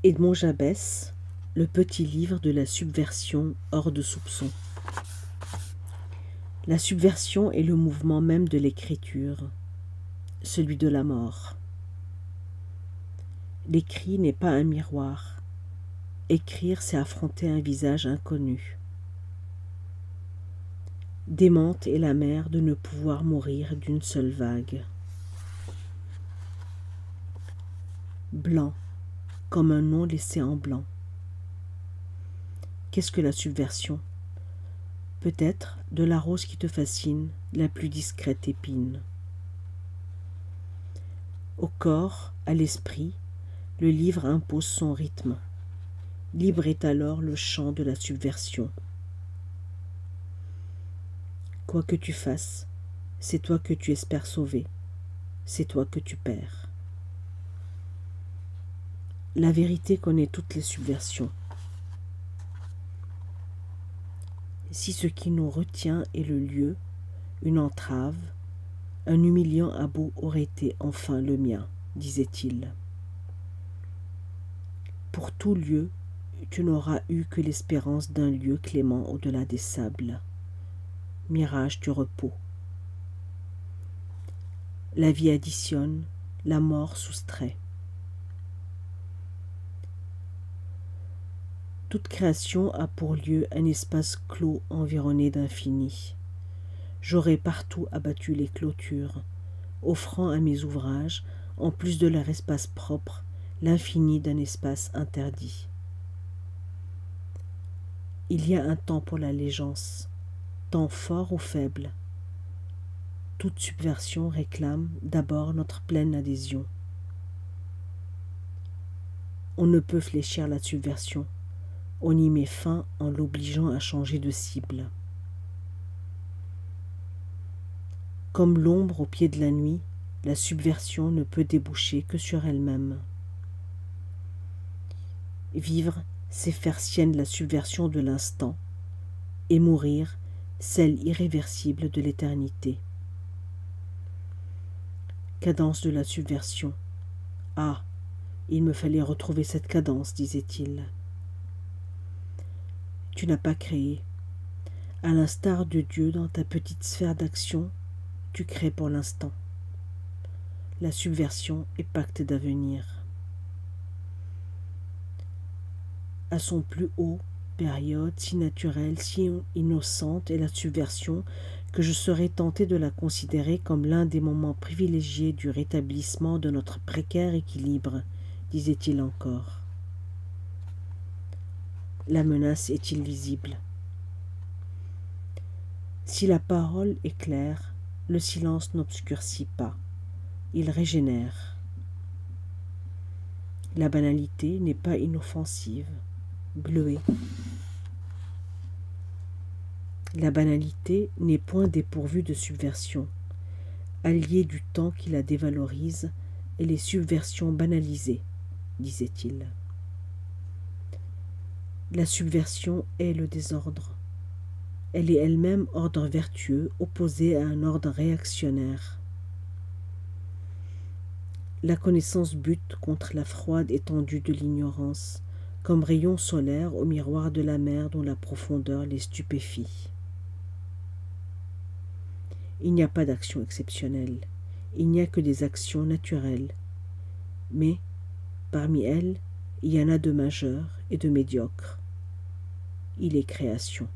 Edmond Jabès, le petit livre de la subversion hors de soupçon. La subversion est le mouvement même de l'écriture, celui de la mort. L'écrit n'est pas un miroir. Écrire, c'est affronter un visage inconnu. Démente est la mer de ne pouvoir mourir d'une seule vague. Blanc, comme un nom laissé en blanc. Qu'est-ce que la subversion? Peut-être de la rose qui te fascine, la plus discrète épine. Au corps, à l'esprit, le livre impose son rythme. Libre est alors le chant de la subversion. Quoi que tu fasses, c'est toi que tu espères sauver, c'est toi que tu perds. La vérité connaît toutes les subversions. Si ce qui nous retient est le lieu, une entrave, un humiliant abo aurait été enfin le mien, disait-il. Pour tout lieu, tu n'auras eu que l'espérance d'un lieu clément au-delà des sables, mirage du repos. La vie additionne, la mort soustrait. Toute création a pour lieu un espace clos environné d'infini. J'aurais partout abattu les clôtures, offrant à mes ouvrages, en plus de leur espace propre, l'infini d'un espace interdit. Il y a un temps pour l'allégeance, temps fort ou faible. Toute subversion réclame d'abord notre pleine adhésion. On ne peut fléchir la subversion, on y met fin en l'obligeant à changer de cible. Comme l'ombre au pied de la nuit, la subversion ne peut déboucher que sur elle-même. Vivre, c'est faire sienne la subversion de l'instant, et mourir, celle irréversible de l'éternité. Cadence de la subversion. Ah, il me fallait retrouver cette cadence, disait-il. Tu n'as pas créé. À l'instar de Dieu dans ta petite sphère d'action, tu crées pour l'instant. La subversion est pacte d'avenir. À son plus haut période, si naturelle, si innocente est la subversion, que je serais tenté de la considérer comme l'un des moments privilégiés du rétablissement de notre précaire équilibre, disait-il encore. La menace est-il visible? Si la parole est claire, le silence n'obscurcit pas, il régénère. La banalité n'est pas inoffensive, bleuée. La banalité n'est point dépourvue de subversion. Alliée du temps qui la dévalorise, et les subversions banalisées, disait-il. La subversion est le désordre. Elle est elle-même ordre vertueux, opposé à un ordre réactionnaire. La connaissance bute contre la froide étendue de l'ignorance, comme rayon solaire au miroir de la mer dont la profondeur les stupéfie. Il n'y a pas d'action exceptionnelle, il n'y a que des actions naturelles, mais parmi elles, il y en a de majeures et de médiocres. Il est création.